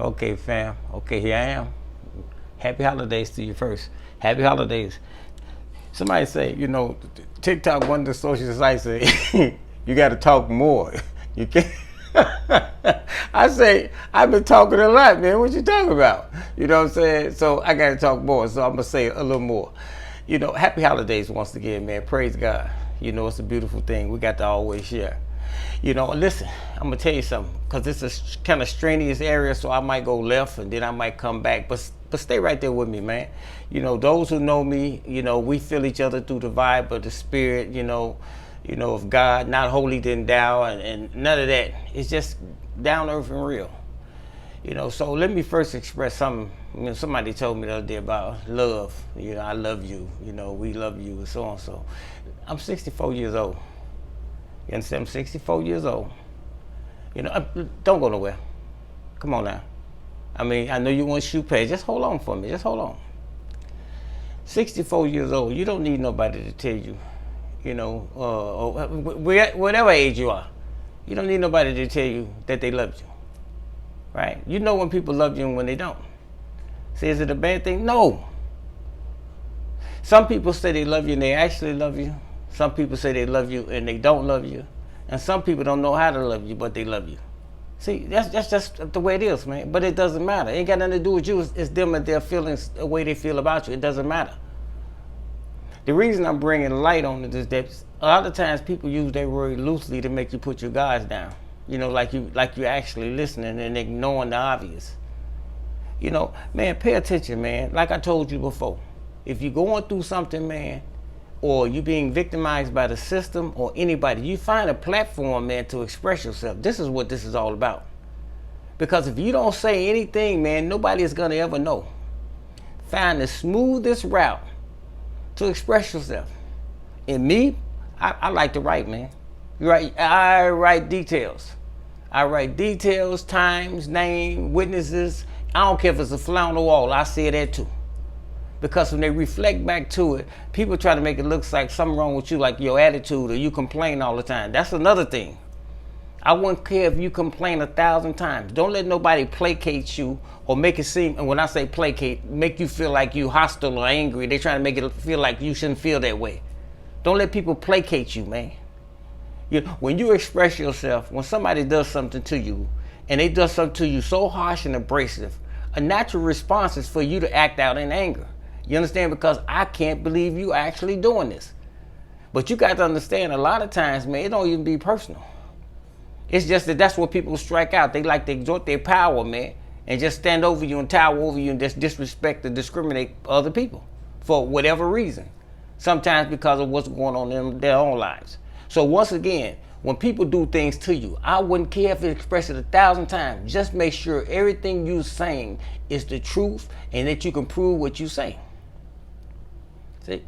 Okay, fam. Okay, here I am. Happy holidays to you first. Happy holidays. Somebody say, TikTok, one of the social sites say, you got to talk more. You can't. I say, I've been talking a lot, man. What you talking about? You know what I'm saying? So I got to talk more. So I'm going to say a little more. Happy holidays once again, man. Praise God. It's a beautiful thing. We got to always share. Listen, I'm going to tell you something, because it's a kind of strenuous area, so I might go left and then I might come back. But stay right there with me, man. Those who know me, we feel each other through the vibe of the spirit, of God, not holy then thou, and none of that. It's just down to earth and real. So let me first express something. Somebody told me the other day about love. I love you. We love you, and so on. So I'm 64 years old. You understand? I'm 64 years old. Don't go nowhere. Come on now. I know you want to shoot past. Just hold on for me. Just hold on. 64 years old. You don't need nobody to tell you, whatever age you are. You don't need nobody to tell you that they love you. Right? You know when people love you and when they don't. See, is it a bad thing? No. Some people say they love you and they actually love you. Some people say they love you and they don't love you. And some people don't know how to love you, but they love you. See, that's just the way it is, man. But it doesn't matter. It ain't got nothing to do with you. It's them and their feelings, the way they feel about you. It doesn't matter. The reason I'm bringing light on it is that a lot of times people use their word loosely to make you put your guards down. Like you're actually listening and ignoring the obvious. Man, pay attention, man. Like I told you before, if you're going through something, man, or you're being victimized by the system or anybody, you find a platform, man, to express yourself. This is what this is all about. Because if you don't say anything, man, nobody is going to ever know. Find the smoothest route to express yourself. And me, I like to write, man. I write details. I write details, times, name, witnesses. I don't care if it's a fly on the wall. I say that too. Because when they reflect back to it, people try to make it look like something wrong with you, like your attitude, or you complain all the time. That's another thing. I wouldn't care if you complain 1,000 times. Don't let nobody placate you or make it seem, and when I say placate, make you feel like you hostile or angry. They're trying to make it feel like you shouldn't feel that way. Don't let people placate you, man. When you express yourself, when somebody does something to you, and they do something to you so harsh and abrasive, a natural response is for you to act out in anger. You understand? Because I can't believe you actually doing this. But you got to understand, a lot of times, man, it don't even be personal. It's just that's what people strike out. They like to exert their power, man, and just stand over you and tower over you and just disrespect and discriminate other people for whatever reason. Sometimes because of what's going on in their own lives. So once again, when people do things to you, I wouldn't care if it expressed it 1,000 times. Just make sure everything you're saying is the truth and that you can prove what you say. See?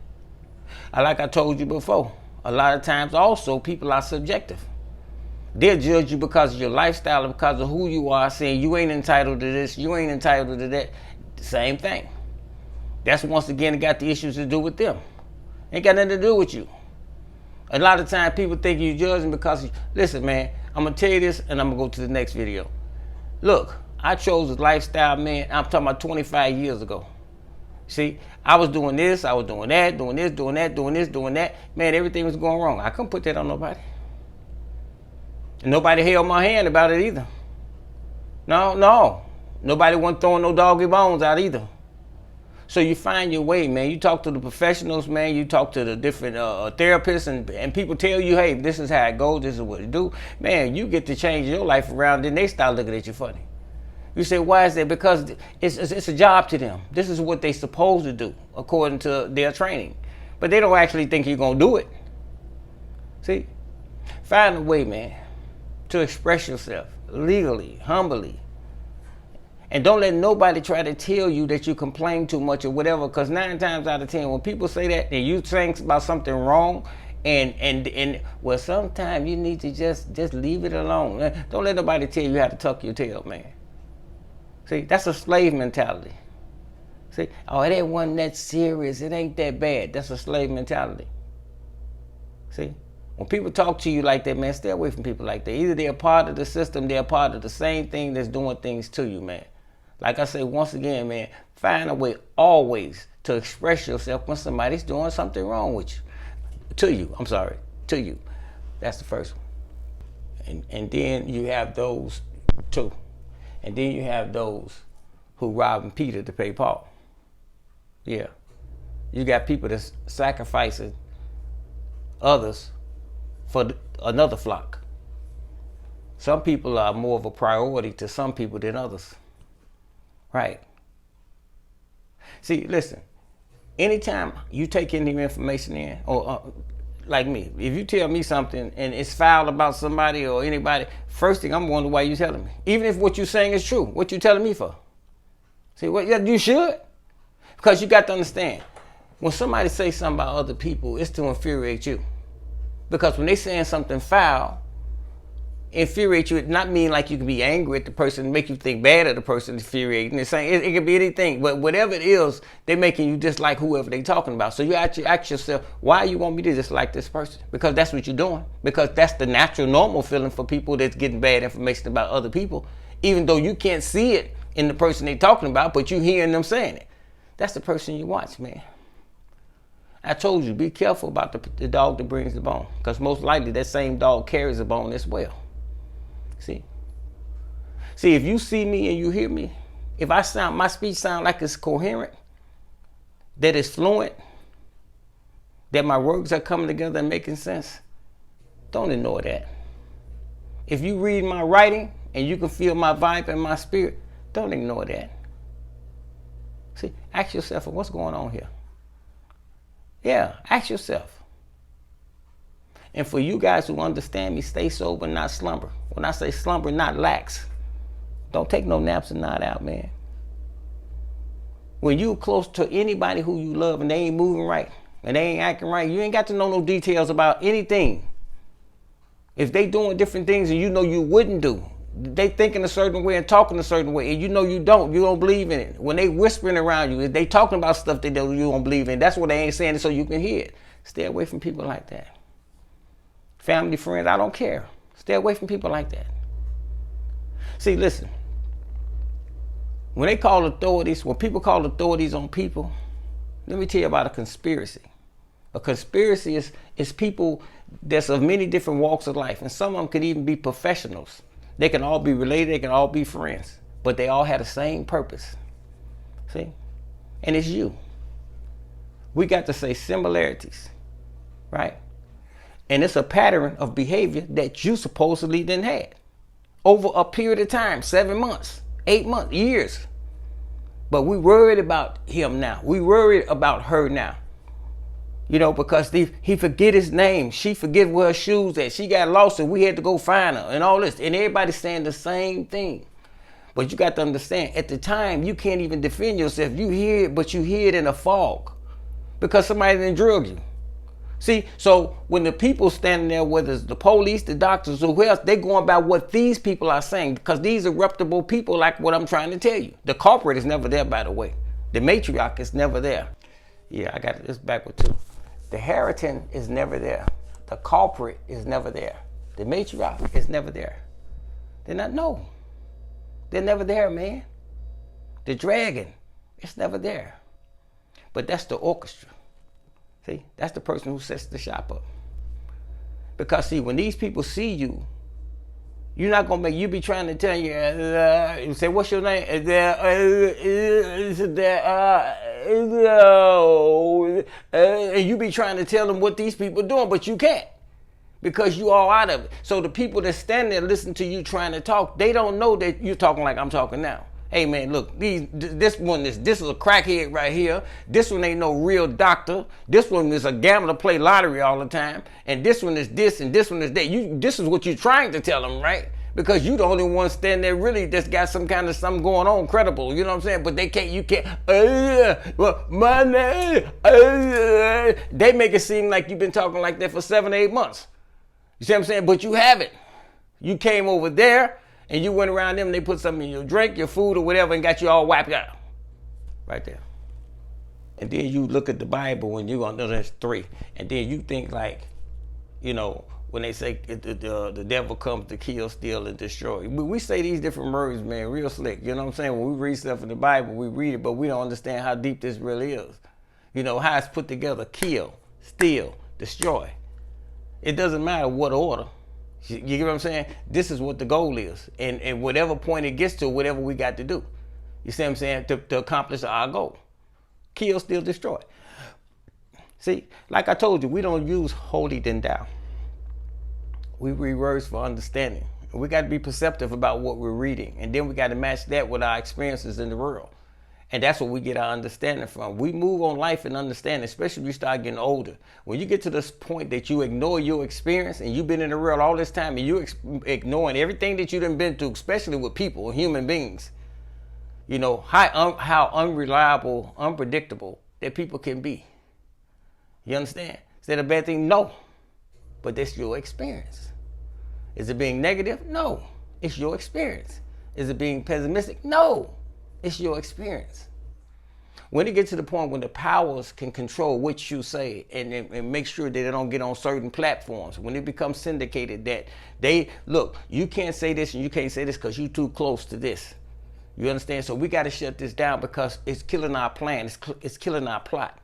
Like I told you before, a lot of times also people are subjective. They'll judge you because of your lifestyle and because of who you are, saying you ain't entitled to this, you ain't entitled to that. Same thing. That's once again got the issues to do with them. Ain't got nothing to do with you. A lot of times people think you're judging because, listen, man, I'm going to tell you this and I'm going to go to the next video. Look, I chose a lifestyle, man. I'm talking about 25 years ago. See, I was doing this, I was doing that, doing this, doing that, doing this, doing that. Man, everything was going wrong. I couldn't put that on nobody. And nobody held my hand about it either. No. Nobody wasn't throwing no doggy bones out either. So you find your way, man. You talk to the professionals, man. You talk to the different therapists, and people tell you, hey, this is how it goes, this is what it do. Man, you get to change your life around, then they start looking at you funny. You say, why is that? Because it's a job to them. This is what they're supposed to do, according to their training. But they don't actually think you're going to do it. See? Find a way, man, to express yourself legally, humbly. And don't let nobody try to tell you that you complain too much or whatever, because 9 times out of 10, when people say that and you think about something wrong, and well, sometimes you need to just leave it alone. Don't let nobody tell you how to tuck your tail, man. See, that's a slave mentality. See, oh, it ain't one that serious. It ain't that bad. That's a slave mentality. See, when people talk to you like that, man, stay away from people like that. Either they're part of the system, they're part of the same thing that's doing things to you, man. Like I say, once again, man, find a way always to express yourself when somebody's doing something wrong with you. To you. That's the first one. And then you have those two. And then you have those who robbing Peter to pay Paul. Yeah. You got people that's sacrificing others for another flock. Some people are more of a priority to some people than others. Right. See, listen, anytime you take any information in, or like me, if you tell me something and it's foul about somebody or anybody, first thing I'm wondering why you telling me. Even if what you're saying is true, what you telling me for? See, what you should? Because you got to understand, when somebody says something about other people, it's to infuriate you. Because when they saying something foul, infuriate you, it not mean like you can be angry at the person, make you think bad of the person, infuriating. It's saying it can be anything, but whatever it is, they're making you dislike whoever they talking about. So you actually ask yourself, why you want me to dislike this person? Because that's what you're doing. Because that's the natural, normal feeling for people that's getting bad information about other people, even though you can't see it in the person they talking about, but you hearing them saying it. That's the person you watch, man. I told you, be careful about the dog that brings the bone, because most likely that same dog carries a bone as well. See, if you see me and you hear me, if my speech sound like it's coherent, that it's fluent, that my words are coming together and making sense, don't ignore that. If you read my writing and you can feel my vibe and my spirit, don't ignore that. See, ask yourself, what's going on here? Yeah, ask yourself. And for you guys who understand me, stay sober, not slumber. When I say slumber, not lax. Don't take no naps and nod out, man. When you close to anybody who you love and they ain't moving right and they ain't acting right, you ain't got to know no details about anything. If they doing different things and you know you wouldn't do, they thinking a certain way and talking a certain way, and you know you don't believe in it. When they whispering around you, if they talking about stuff that you don't believe in, that's what they ain't saying it so you can hear it. Stay away from people like that. Family, friends, I don't care. Stay away from people like that. See, listen. When people call authorities on people, let me tell you about a conspiracy. A conspiracy is people that's of many different walks of life, and some of them could even be professionals. They can all be related, they can all be friends, but they all have the same purpose. See? And it's you. We got to say similarities, right? And it's a pattern of behavior that you supposedly didn't have over a period of time, 7 months, 8 months, years. But we worried about him now. We worried about her now. You know, because he forget his name. She forget where her shoes at. She got lost and we had to go find her and all this. And everybody's saying the same thing. But you got to understand, at the time, you can't even defend yourself. You hear it, but you hear it in a fog. Because somebody didn't drug you. See, so when the people standing there, whether it's the police, the doctors, or who else, they're going by what these people are saying. Because these are reputable people, like what I'm trying to tell you. The culprit is never there, by the way. The matriarch is never there. Yeah, I got this backward too. The Harriton is never there. The culprit is never there. The matriarch is never there. They're never there, man. The dragon, it's never there. But that's the orchestra. See, that's the person who sets the shop up. Because see, when these people see you, you're not gonna you be trying to tell you say, what's your name? And you be trying to tell them what these people are doing, but you can't. Because you all out of it. So the people that stand there listen to you trying to talk, they don't know that you're talking like I'm talking now. Hey man, look, this is a crackhead right here. This one ain't no real doctor. This one is a gambler, play lottery all the time. And this one is this and this one is that. This is what you're trying to tell them, right? Because you the only one standing there really that's got some kind of something going on, credible. You know what I'm saying? But you can't. Well, my name. They make it seem like you've been talking like that for 7 or 8 months. You see what I'm saying? But you haven't. You came over there. And you went around them and they put something in your drink, your food, or whatever, and got you all wiped out. Right there. And then you look at the Bible and you're going to know there's 3. And then you think like, you know, when they say the devil comes to kill, steal, and destroy. We say these different words, man, real slick. You know what I'm saying? When we read stuff in the Bible, we read it, but we don't understand how deep this really is. You know, how it's put together: kill, steal, destroy. It doesn't matter what order. You get what I'm saying? This is what the goal is. And whatever point it gets to, whatever we got to do. You see what I'm saying? To accomplish our goal. Kill, steal, destroy. See, like I told you, we don't use holy then thou. We read words for understanding. We got to be perceptive about what we're reading. And then we got to match that with our experiences in the world. And that's what we get our understanding from. We move on life and understand, especially when you start getting older. When you get to this point that you ignore your experience and you've been in the world all this time and you're ignoring everything that you done been through, especially with people, human beings, you know, how unreliable, unpredictable that people can be. You understand? Is that a bad thing? No. But that's your experience. Is it being negative? No. It's your experience. Is it being pessimistic? No. It's your experience. When it gets to the point when the powers can control what you say and make sure that they don't get on certain platforms, when it becomes syndicated that they, look, you can't say this and you can't say this because you're too close to this. You understand? So we got to shut this down because it's killing our plan. It's killing our plot.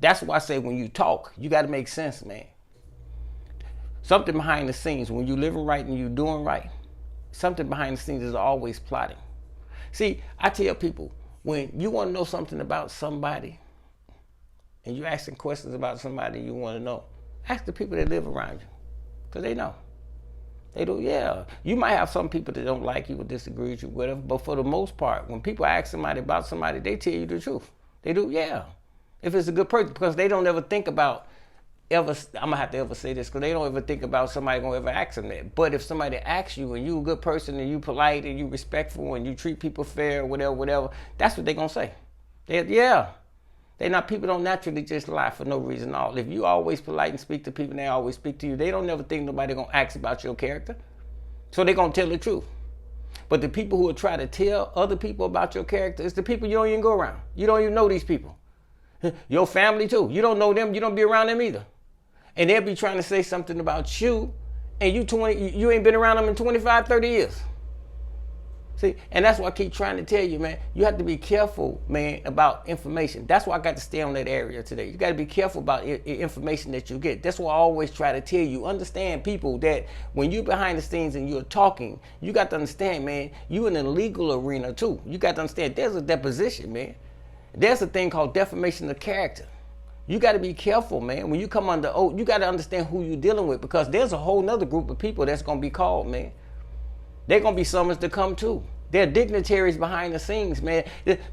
That's why I say when you talk, you got to make sense, man. Something behind the scenes, when you're living right and you're doing right, something behind the scenes is always plotting. See, I tell people, when you want to know something about somebody and you're asking questions about somebody you want to know, ask the people that live around you because they know. They do, yeah. You might have some people that don't like you or disagree with you, whatever, but for the most part, when people ask somebody about somebody, they tell you the truth. They do, yeah. If it's a good person, because they don't ever think about I'm gonna have to ever say this because they don't ever think about somebody gonna ever ask them that. But if somebody asks you and you a good person and you polite and you respectful and you treat people fair, whatever, that's what they gonna say. People don't naturally just lie for no reason at all. If you always polite and speak to people and they always speak to you, they don't never think nobody gonna ask about your character. So they gonna tell the truth. But the people who will try to tell other people about your character, it's the people you don't even go around. You don't even know these people. Your family too. You don't know them, you don't be around them either. And they'll be trying to say something about you, and you ain't been around them in 25, 30 years. See, and that's why I keep trying to tell you, man, you have to be careful, man, about information. That's why I got to stay on that area today. You got to be careful about information that you get. That's why I always try to tell you, understand people that when you're behind the scenes and you're talking, you got to understand, man, you in the legal arena too. You got to understand there's a deposition, man. There's a thing called defamation of character. You got to be careful, man. When you come under oath, you got to understand who you're dealing with because there's a whole nother group of people that's going to be called, man. They're going to be summoned to come too. They're dignitaries behind the scenes, man.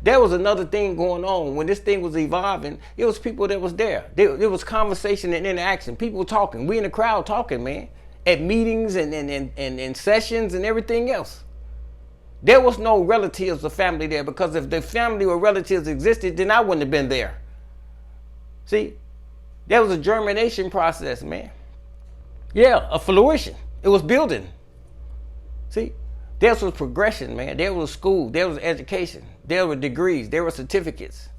There was another thing going on. When this thing was evolving, it was people that was there. There was conversation and interaction. People talking. We in the crowd talking, man. At meetings and sessions and everything else. There was no relatives or family there because if the family or relatives existed, then I wouldn't have been there. See, there was a germination process, man. Yeah, a flourishing. It was building. See, there was progression, man. There was school. There was education. There were degrees. There were certificates.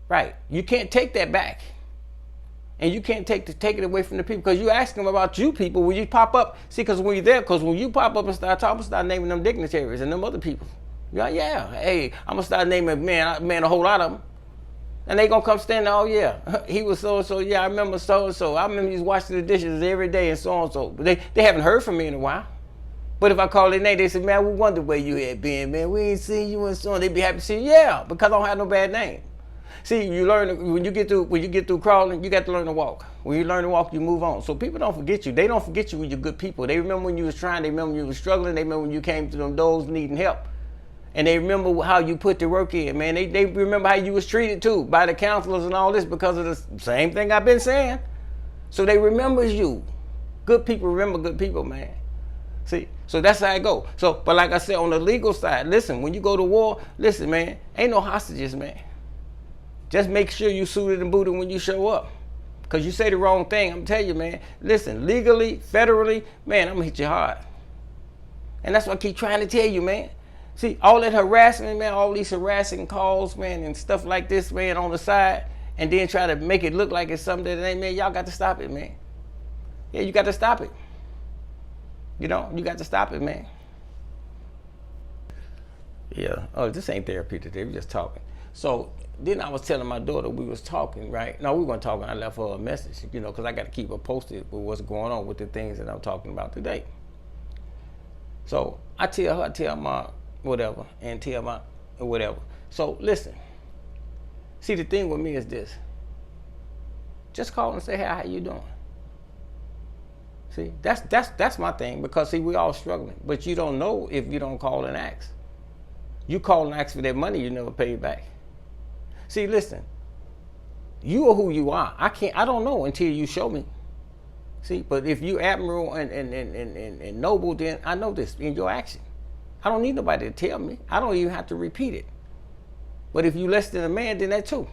Right. You can't take that back. And you can't take it away from the people because you ask them about you people when you pop up. See, because when you're there, because when you pop up and start talking, start naming them dignitaries and them other people. Yeah. Hey, I'm going to start naming, man, a whole lot of them. And they gonna come stand there, oh yeah, he was so-and-so, yeah, I remember so-and-so. I remember he was washing the dishes every day and so-and-so. But they haven't heard from me in a while. But if I call their name, they say, man, we wonder where you had been, man. We ain't seen you and so on. They be happy to see you. Yeah, because I don't have no bad name. See, you learn, when you get through crawling, you got to learn to walk. When you learn to walk, you move on. So people don't forget you. They don't forget you when you're good people. They remember when you was trying, they remember when you was struggling, they remember when you came to them doors needing help. And they remember how you put the work in, man. They remember how you was treated too by the counselors and all this because of the same thing I've been saying. So they remember you. Good people remember good people, man. See, so that's how it go. So, but like I said, on the legal side, listen, when you go to war, listen, man, ain't no hostages, man. Just make sure you suited and booted when you show up. Because you say the wrong thing, I'm telling you, man, listen, legally, federally, man, I'm going to hit you hard. And that's what I keep trying to tell you, man. See, all that harassment, man, all these harassing calls, man, and stuff like this, man, on the side, and then try to make it look like it's something that it ain't, man, y'all got to stop it, man. Yeah, you got to stop it. You know, you got to stop it, man. Yeah. Oh, this ain't therapy today. We're just talking. So then I was telling my daughter we was talking, right? No, we weren't talking. I left her a message, you know, because I got to keep her posted with what's going on with the things that I'm talking about today. So I tell my whatever, and tell my whatever. So listen. See, the thing with me is this. Just call and say, hey, how you doing? See, that's my thing, because see, we all struggling, but you don't know if you don't call and ask. You call and ask for that money, you never pay it back. See, listen, you are who you are. I don't know until you show me. See, but if you admirable and noble, then I know this in your action. I don't need nobody to tell me. I don't even have to repeat it. But if you less than a man, then that too.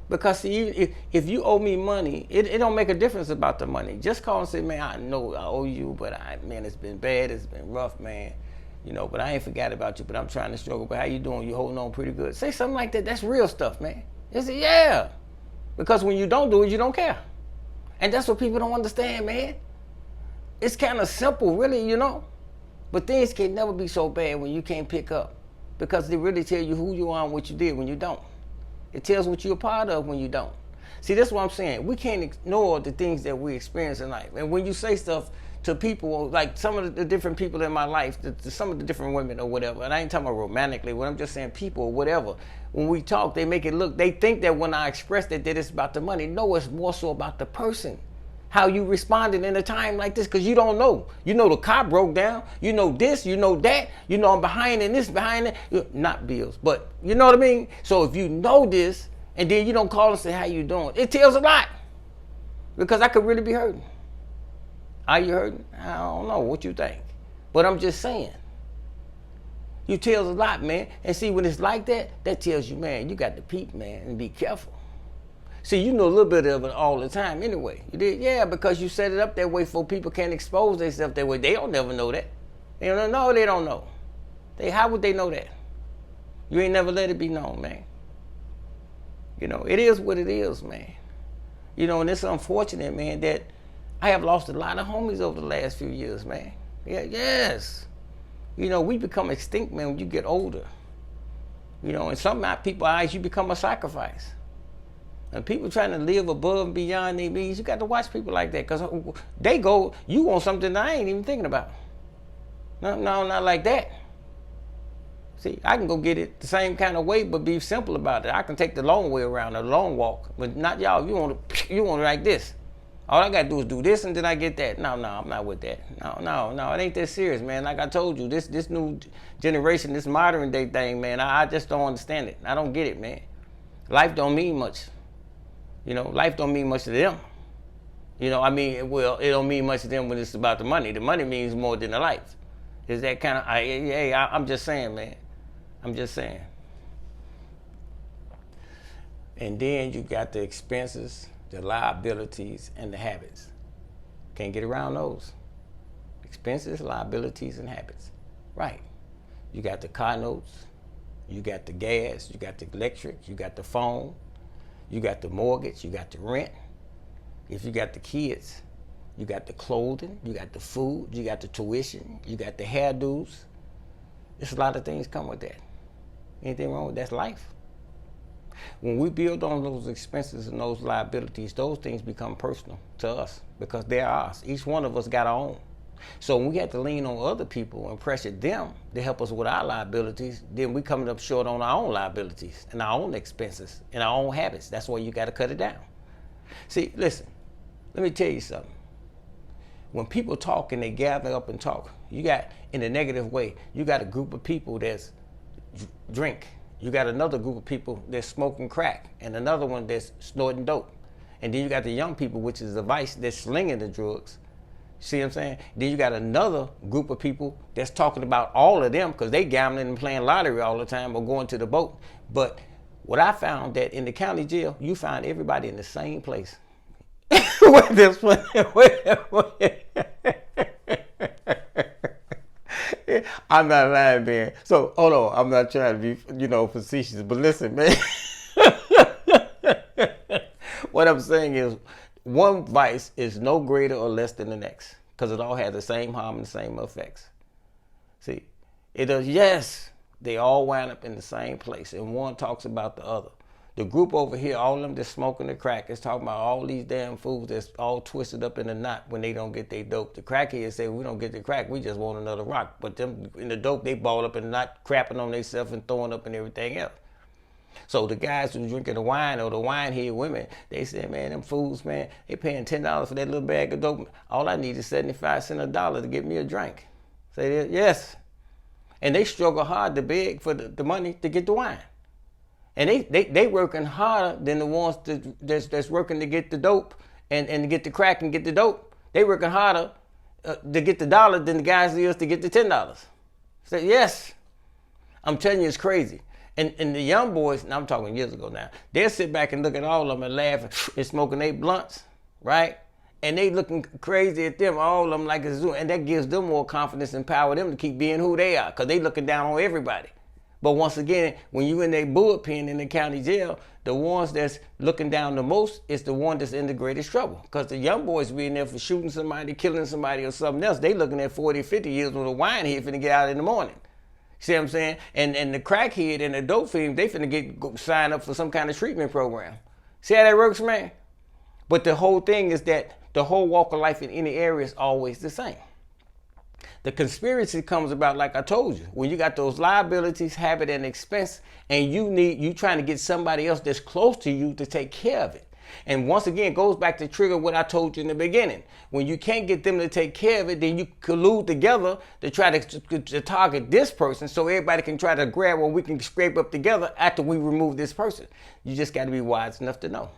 Because see, if you owe me money, it don't make a difference about the money. Just call and say, man, I know I owe you, but man, it's been bad, it's been rough, man. You know, but I ain't forgot about you, but I'm trying to struggle. But how you doing? You holding on pretty good. Say something like that. That's real stuff, man. It's yeah. Because when you don't do it, you don't care. And that's what people don't understand, man. It's kind of simple, really, you know. But things can never be so bad when you can't pick up. Because they really tell you who you are and what you did when you don't. It tells what you're a part of when you don't. See, that's what I'm saying. We can't ignore the things that we experience in life. And when you say stuff to people, like some of the different people in my life, some of the different women or whatever, and I ain't talking about romantically, when I'm just saying people or whatever, when we talk, they make it look, they think that when I express that it's about the money. No, it's more so about the person. How you responded in a time like this, because you don't know. You know the car broke down. You know this, you know that. You know I'm behind in this, behind that. Not bills, but you know what I mean? So if you know this, and then you don't call and say, how you doing? It tells a lot. Because I could really be hurting. Are you hurting? I don't know. What you think? But I'm just saying. You tells a lot, man. And see, when it's like that, that tells you, man, you got to peep, man, and be careful. See, you know a little bit of it all the time anyway. You did? Yeah, because you set it up that way for people can't expose themselves that way. They don't never know that. They don't know. They don't know. How would they know that? You ain't never let it be known, man. You know, it is what it is, man. You know, and it's unfortunate, man, that I have lost a lot of homies over the last few years, man. Yeah, yes. You know, we become extinct, man, when you get older. You know, and some people's eyes, you become a sacrifice. And people trying to live above and beyond their means, you got to watch people like that, because they go, you want something that I ain't even thinking about. No, not like that. See, I can go get it the same kind of way, but be simple about it. I can take the long way around, the long walk, but not y'all. You want it like this. All I gotta do is do this, and then I get that. No, I'm not with that. No, it ain't that serious, man. Like I told you, this new generation, this modern day thing, man, I just don't understand it. I don't get it, man. Life don't mean much. You know, life don't mean much to them. You know, I mean, well, it don't mean much to them when it's about the money. The money means more than the life. Is that kind of, I'm just saying, man. I'm just saying. And then you got the expenses, the liabilities, and the habits. Can't get around those. Expenses, liabilities, and habits. Right. You got the car notes, you got the gas, you got the electric, you got the phone, you got the mortgage, you got the rent. If you got the kids, you got the clothing, you got the food, you got the tuition, you got the hairdos. There's a lot of things come with that. Anything wrong with that? That's life. When we build on those expenses and those liabilities, those things become personal to us because they're ours. Each one of us got our own. So when we have to lean on other people and pressure them to help us with our liabilities, then we coming up short on our own liabilities and our own expenses and our own habits. That's why you got to cut it down. See, listen, let me tell you something. When people talk and they gather up and talk, you got, in a negative way, you got a group of people that's drink. You got another group of people that's smoking crack and another one that's snorting dope. And then you got the young people, which is the vice, that's slinging the drugs. See what I'm saying? Then you got another group of people that's talking about all of them because they gambling and playing lottery all the time or going to the boat. But what I found that in the county jail, you find everybody in the same place. I'm not lying, man. So, hold on. I'm not trying to be, facetious, but listen, man. What I'm saying is, one vice is no greater or less than the next because it all has the same harm and the same effects. See, it does, yes, they all wind up in the same place, and one talks about the other. The group over here, all of them that's smoking the crack, is talking about all these damn fools that's all twisted up in a knot when they don't get their dope. The crackheads say, we don't get the crack, we just want another rock. But them in the dope, they ball up in a knot, crapping on themselves and throwing up and everything else. So the guys who drinking the wine or the wine-head women, they say, man, them fools, man, they paying $10 for that little bag of dope. All I need is 75 cents a dollar to get me a drink. Say that, yes. And they struggle hard to beg for the money to get the wine. And they working harder than the ones that's working to get the dope and to get the crack and get the dope. They working harder to get the dollar than the guys is to get the $10. So yes, I'm telling you, it's crazy. And the young boys, and I'm talking years ago now, they'll sit back and look at all of them and laugh and smoking their blunts, right? And they looking crazy at them, all of them like a zoo. And that gives them more confidence and power them to keep being who they are, because they looking down on everybody. But once again, when you in their bullpen in the county jail, the ones that's looking down the most is the one that's in the greatest trouble. Because the young boys being there for shooting somebody, killing somebody or something else, they looking at 40, 50 years with a wine head finna get out in the morning. See what I'm saying? And the crackhead and the dope fiend, they finna go sign up for some kind of treatment program. See how that works, man? But the whole thing is that the whole walk of life in any area is always the same. The conspiracy comes about, like I told you, when you got those liabilities, habit, and expense, and you trying to get somebody else that's close to you to take care of it. And once again, it goes back to trigger what I told you in the beginning. When you can't get them to take care of it, then you collude together to try to target this person so everybody can try to grab what we can scrape up together after we remove this person. You just got to be wise enough to know.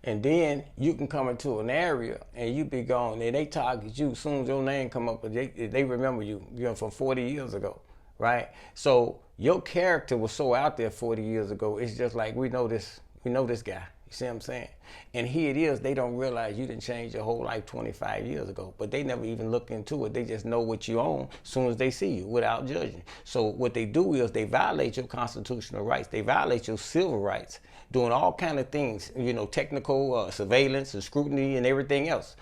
And then you can come into an area and you be gone and they target you as soon as your name come up, they remember you, from 40 years ago, right? So your character was so out there 40 years ago. It's just like, we know this guy. You see what I'm saying? And here it is, they don't realize you didn't change your whole life 25 years ago, but they never even look into it. They just know what you own as soon as they see you without judging. So what they do is they violate your constitutional rights. They violate your civil rights, doing all kind of things, technical surveillance and scrutiny and everything else,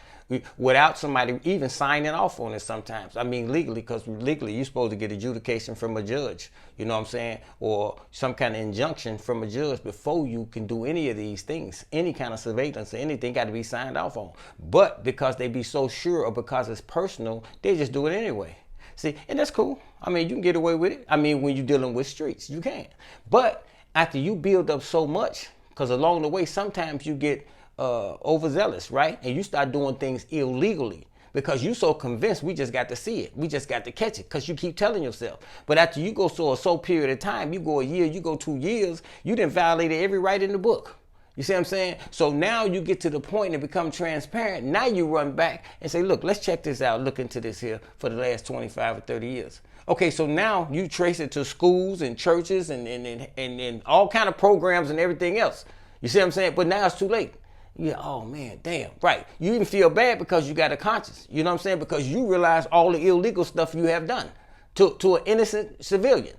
without somebody even signing off on it sometimes. I mean, legally, because legally you're supposed to get adjudication from a judge, you know what I'm saying? Or some kind of injunction from a judge before you can do any of these things. Any kind of surveillance or anything got to be signed off on. But because they be so sure, or because it's personal, they just do it anyway. See, and that's cool. I mean, you can get away with it. I mean, when you're dealing with streets, you can. But after you build up so much, because along the way, sometimes you get overzealous, right? And you start doing things illegally because you so convinced we just got to see it. We just got to catch it because you keep telling yourself. But after you go so period of time, you go a year, you go 2 years, you done violated every right in the book. You see what I'm saying? So now you get to the point and become transparent. Now you run back and say, look, let's check this out. Look into this here for the last 25 or 30 years. Okay, so now you trace it to schools and churches and all kind of programs and everything else. You see what I'm saying? But now it's too late. Yeah, oh man, damn, right. You even feel bad because you got a conscience. You know what I'm saying? Because you realize all the illegal stuff you have done to an innocent civilian,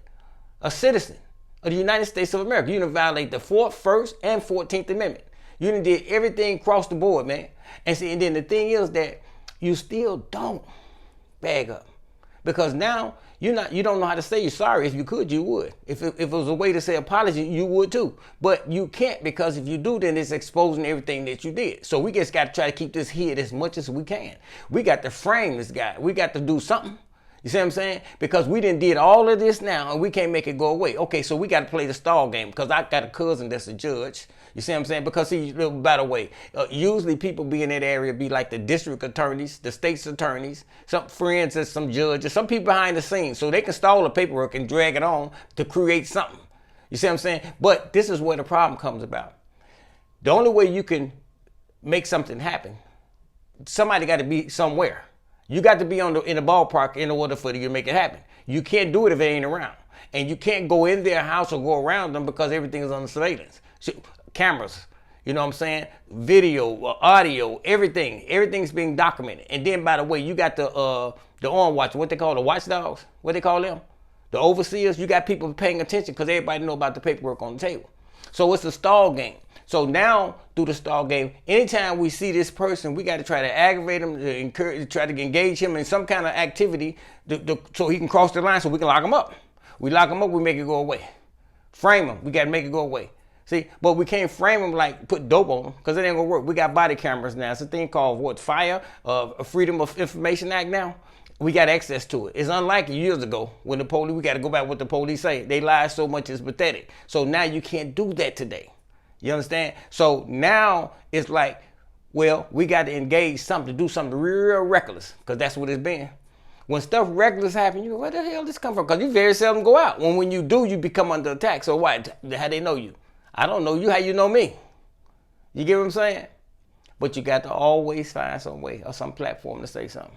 a citizen of the United States of America. You done violate the 4th, 1st, and 14th Amendment. You done did everything across the board, man. And see, and then the thing is that you still don't bag up. Because now you don't know how to say you're sorry. If you could, you would. If it was a way to say apology, you would too. But you can't, because if you do, then it's exposing everything that you did. So we just got to try to keep this hid as much as we can. We got to frame this guy. We got to do something. You see what I'm saying? Because we did all of this now and we can't make it go away. Okay, so we got to play the stall game, because I got a cousin that's a judge. You see what I'm saying? Because by the way, usually people be in that area be like the district attorneys, the state's attorneys, some friends and some judges, some people behind the scenes, so they can stall the paperwork and drag it on to create something. You see what I'm saying? But this is where the problem comes about. The only way you can make something happen, somebody got to be somewhere. You got to be in the ballpark in order for you to make it happen. You can't do it if it ain't around. And you can't go in their house or go around them because everything is under surveillance. So, cameras, you know what I'm saying? Video, audio, everything's being documented. And then, by the way, you got the on watch, what they call the watchdogs, what they call them? The overseers. You got people paying attention because everybody know about the paperwork on the table. So it's a stall game. So now through the stall game, anytime we see this person, we got to try to aggravate him, to encourage, try to engage him in some kind of activity so he can cross the line so we can lock him up. We lock him up, we make it go away. Frame him, we got to make it go away. See, but we can't frame him like put dope on him because it ain't gonna work. We got body cameras now. It's a thing called FIRE, Freedom of Information Act now. We got access to it. It's unlike years ago when the police, we got to go back what the police say. They lie so much it's pathetic. So now you can't do that today. You understand? So now it's like, well, we got to engage something, to do something real reckless because that's what it's been. When stuff reckless happen, you go, where the hell this come from? Because you very seldom go out. When you do, you become under attack. So what? How they know you? I don't know you. How you know me? You get what I'm saying? But you got to always find some way or some platform to say something.